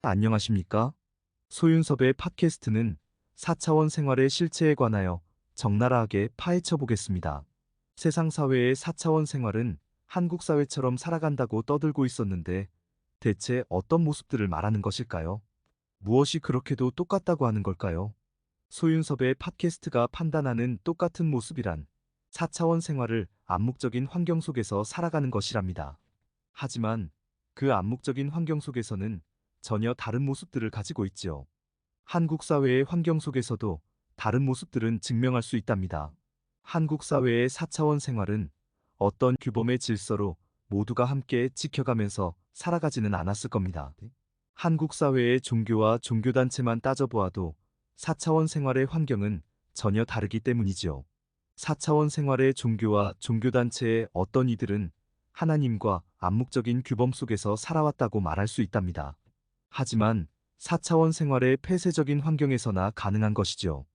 안녕하십니까? 소윤섭의 팟캐스트는 4차원 생활의 실체에 관하여 적나라하게 파헤쳐 보겠습니다. 세상 사회의 4차원 생활은 한국 사회처럼 살아간다고 떠들고 있었는데 대체 어떤 모습들을 말하는 것일까요? 무엇이 그렇게도 똑같다고 하는 걸까요? 소윤섭의 팟캐스트가 판단하는 똑같은 모습이란 4차원 생활을 암묵적인 환경 속에서 살아가는 것이랍니다. 하지만 그 암묵적인 환경 속에서는 전혀 다른 모습들을 가지고 있지요. 한국 사회의 환경 속에서도 다른 모습들은 증명할 수 있답니다. 한국 사회의 4차원 생활은 어떤 규범의 질서로 모두가 함께 지켜가면서 살아가지는 않았을 겁니다. 한국 사회의 종교와 종교단체만 따져보아도 4차원 생활의 환경은 전혀 다르기 때문이지요. 4차원 생활의 종교와 종교단체의 어떤 이들은 하나님과 암묵적인 규범 속에서 살아왔다고 말할 수 있답니다. 하지만 4차원 생활의 폐쇄적인 환경에서나 가능한 것이죠.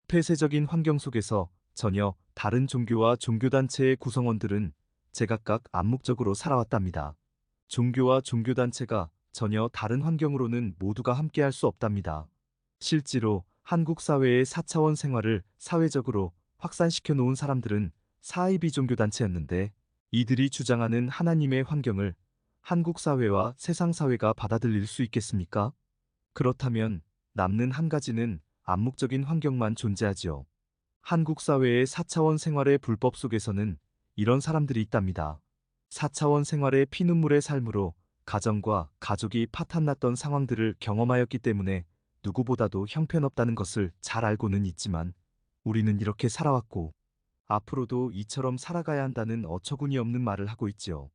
폐쇄적인 환경 속에서 전혀 다른 종교와 종교단체의 구성원들은 제각각 암묵적으로 살아왔답니다. 종교와 종교단체가 전혀 다른 환경으로는 모두가 함께할 수 없답니다. 실제로 한국 사회의 4차원 생활을 사회적으로 확산시켜 놓은 사람들은 사이비 종교단체였는데 이들이 주장하는 하나님의 환경을 한국 사회와 세상 사회가 받아들일 수 있겠습니까? 그렇다면 남는 한 가지는 암묵적인 환경만 존재하지요. 한국 사회의 4차원 생활의 불법 속에서는 이런 사람들이 있답니다. 4차원 생활의 피눈물의 삶으로 가정과 가족이 파탄났던 상황들을 경험하였기 때문에 누구보다도 형편없다는 것을 잘 알고는 있지만 우리는 이렇게 살아왔고 앞으로도 이처럼 살아가야 한다는 어처구니 없는 말을 하고 있지요.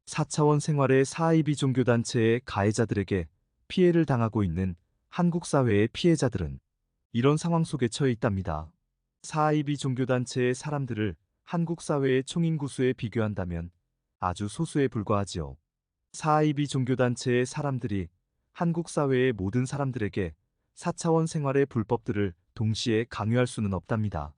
4차원 생활의 사이비 종교단체의 가해자들에게 피해를 당하고 있는 한국 사회의 피해자들은 이런 상황 속에 처해 있답니다. 사이비 종교단체의 사람들을 한국 사회의 총인구수에 비교한다면 아주 소수에 불과하지요. 사이비 종교단체의 사람들이 한국 사회의 모든 사람들에게 4차원 생활의 불법들을 동시에 강요할 수는 없답니다.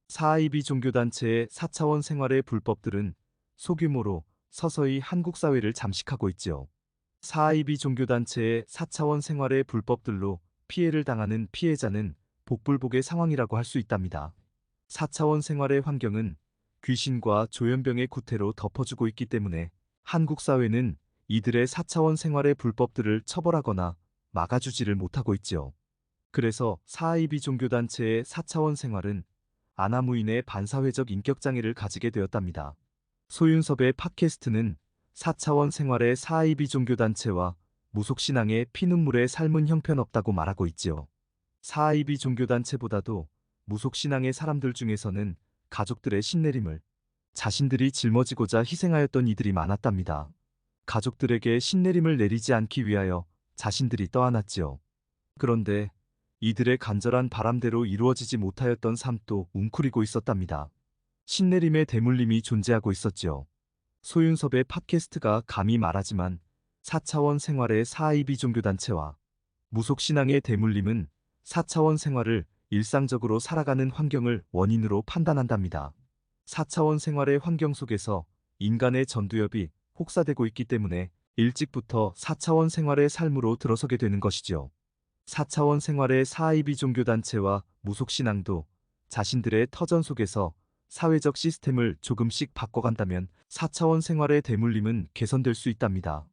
사이비 종교단체의 4차원 생활의 불법들은 소규모로 서서히 한국 사회를 잠식하고 있지요. 사이비 종교단체의 4차원 생활의 불법들로 피해를 당하는 피해자는 복불복의 상황이라고 할 수 있답니다. 4차원 생활의 환경은 귀신과 조현병의 구태로 덮어주고 있기 때문에 한국 사회는 이들의 4차원 생활의 불법들을 처벌하거나 막아주지를 못하고 있지요. 그래서 사이비 종교단체의 4차원 생활은 아나무인의 반사회적 인격장애를 가지게 되었답니다. 소윤섭의 팟캐스트는 4차원 생활의 사이비 종교단체와 무속신앙의 피눈물의 삶은 형편없다고 말하고 있지요. 사이비 종교단체보다도 무속신앙의 사람들 중에서는 가족들의 신내림을 자신들이 짊어지고자 희생하였던 이들이 많았답니다. 가족들에게 신내림을 내리지 않기 위하여 자신들이 떠안았지요. 그런데 이들의 간절한 바람대로 이루어지지 못하였던 삶도 웅크리고 있었답니다. 신내림의 대물림이 존재하고 있었지요. 소윤섭의 팟캐스트가 감히 말하지만 4차원 생활의 사이비 종교단체와 무속신앙의 대물림은 4차원 생활을 일상적으로 살아가는 환경을 원인으로 판단한답니다. 4차원 생활의 환경 속에서 인간의 전두엽이 혹사되고 있기 때문에 일찍부터 4차원 생활의 삶으로 들어서게 되는 것이지요. 4차원 생활의 사이비 종교단체와 무속신앙도 자신들의 터전 속에서 사회적 시스템을 조금씩 바꿔간다면 4차원 생활의 대물림은 개선될 수 있답니다.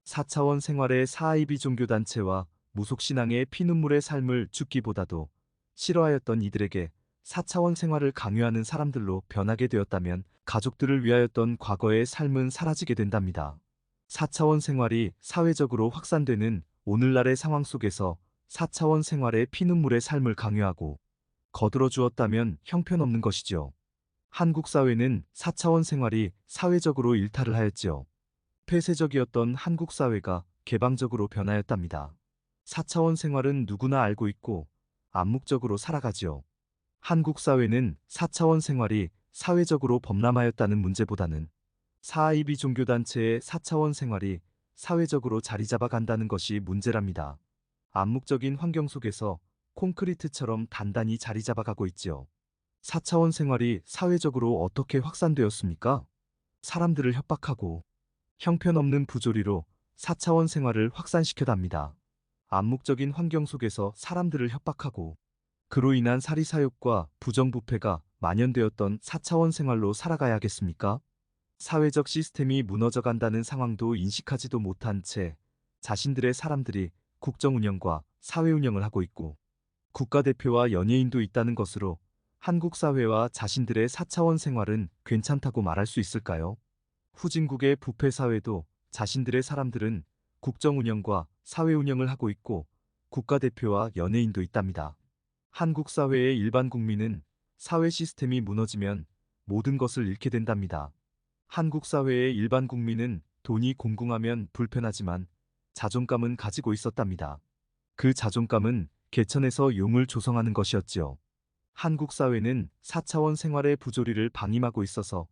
4차원 생활의 사이비 종교단체와 무속신앙의 피눈물의 삶을 죽기보다도 싫어하였던 이들에게 4차원 생활을 강요하는 사람들로 변하게 되었다면 가족들을 위하였던 과거의 삶은 사라지게 된답니다. 4차원 생활이 사회적으로 확산되는 오늘날의 상황 속에서 4차원 생활의 피눈물의 삶을 강요하고 거들어 주었다면 형편없는 것이죠. 한국 사회는 4차원 생활이 사회적으로 일탈을 하였지요. 폐쇄적이었던 한국 사회가 개방적으로 변하였답니다. 4차원 생활은 누구나 알고 있고 암묵적으로 살아가지요. 한국 사회는 4차원 생활이 사회적으로 범람하였다는 문제보다는 사이비 종교단체의 4차원 생활이 사회적으로 자리 잡아간다는 것이 문제랍니다. 암묵적인 환경 속에서 콘크리트처럼 단단히 자리 잡아가고 있지요. 4차원 생활이 사회적으로 어떻게 확산되었습니까? 사람들을 협박하고 형편없는 부조리로 4차원 생활을 확산시켜답니다. 암묵적인 환경 속에서 사람들을 협박하고 그로 인한 사리사욕과 부정부패가 만연되었던 4차원 생활로 살아가야겠습니까? 사회적 시스템이 무너져간다는 상황도 인식하지도 못한 채 자신들의 사람들이 국정 운영과 사회 운영을 하고 있고 국가대표와 연예인도 있다는 것으로 한국 사회와 자신들의 4차원 생활은 괜찮다고 말할 수 있을까요? 후진국의 부패 사회도 자신들의 사람들은 국정 운영과 사회 운영을 하고 있고 국가대표와 연예인도 있답니다. 한국 사회의 일반 국민은 사회 시스템이 무너지면 모든 것을 잃게 된답니다. 한국 사회의 일반 국민은 돈이 공궁하면 불편하지만 자존감은 가지고 있었답니다. 그 자존감은 개천에서 용을 조성하는 것이었지요. 한국 사회는 4차원 생활의 부조리를 방임하고 있어서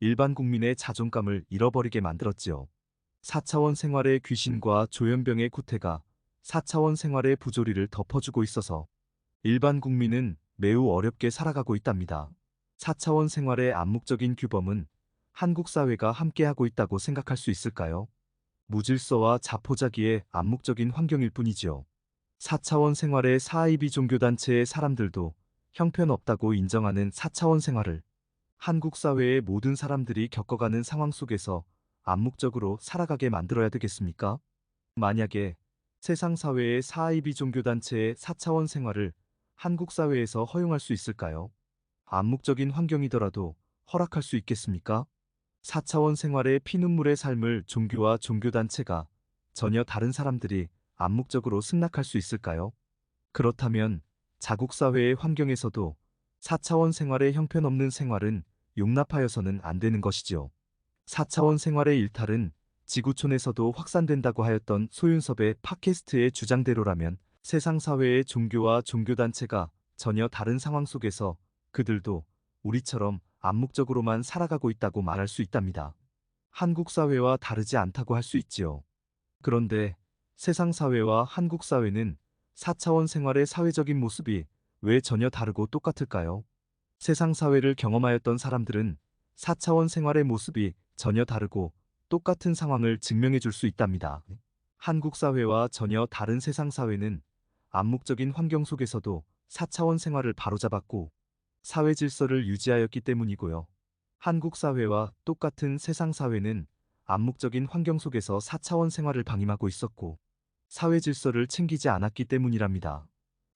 일반 국민의 자존감을 잃어버리게 만들었지요. 4차원 생활의 귀신과 조현병의 구태가 4차원 생활의 부조리를 덮어주고 있어서 일반 국민은 매우 어렵게 살아가고 있답니다. 4차원 생활의 암묵적인 규범은 한국 사회가 함께하고 있다고 생각할 수 있을까요? 무질서와 자포자기의 암묵적인 환경일 뿐이지요. 4차원 생활의 사이비 종교단체의 사람들도 형편없다고 인정하는 4차원 생활을 한국 사회의 모든 사람들이 겪어가는 상황 속에서 암묵적으로 살아가게 만들어야 되겠습니까? 만약에 세상 사회의 사이비 종교단체의 4차원 생활을 한국 사회에서 허용할 수 있을까요? 암묵적인 환경이더라도 허락할 수 있겠습니까? 4차원 생활의 피눈물의 삶을 종교와 종교단체가 전혀 다른 사람들이 암묵적으로 승낙할 수 있을까요? 그렇다면 자국 사회의 환경에서도 4차원 생활의 형편없는 생활은 용납하여서는 안 되는 것이지요. 4차원 생활의 일탈은 지구촌에서도 확산된다고 하였던 소윤섭의 팟캐스트의 주장대로라면 세상 사회의 종교와 종교단체가 전혀 다른 상황 속에서 그들도 우리처럼 암묵적으로만 살아가고 있다고 말할 수 있답니다. 한국 사회와 다르지 않다고 할 수 있지요. 그런데 세상 사회와 한국 사회는 4차원 생활의 사회적인 모습이 왜 전혀 다르고 똑같을까요? 세상 사회를 경험하였던 사람들은 4차원 생활의 모습이 전혀 다르고 똑같은 상황을 증명해 줄 수 있답니다. 한국 사회와 전혀 다른 세상 사회는 암묵적인 환경 속에서도 4차원 생활을 바로잡았고 사회 질서를 유지하였기 때문이고요. 한국 사회와 똑같은 세상 사회는 암묵적인 환경 속에서 4차원 생활을 방임하고 있었고 사회 질서를 챙기지 않았기 때문이랍니다.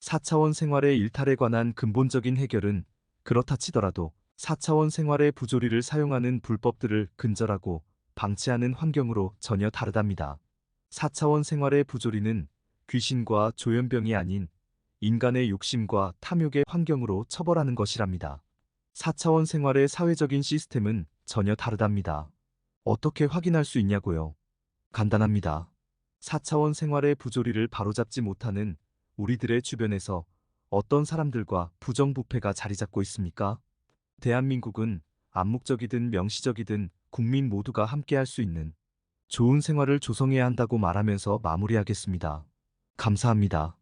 4차원 생활의 일탈에 관한 근본적인 해결은 그렇다 치더라도 4차원 생활의 부조리를 사용하는 불법들을 근절하고 방치하는 환경으로 전혀 다르답니다. 4차원 생활의 부조리는 귀신과 조현병이 아닌 인간의 욕심과 탐욕의 환경으로 처벌하는 것이랍니다. 4차원 생활의 사회적인 시스템은 전혀 다르답니다. 어떻게 확인할 수 있냐고요? 간단합니다. 4차원 생활의 부조리를 바로잡지 못하는 우리들의 주변에서 어떤 사람들과 부정부패가 자리 잡고 있습니까? 대한민국은 암묵적이든 명시적이든 국민 모두가 함께할 수 있는 좋은 생활을 조성해야 한다고 말하면서 마무리하겠습니다. 감사합니다.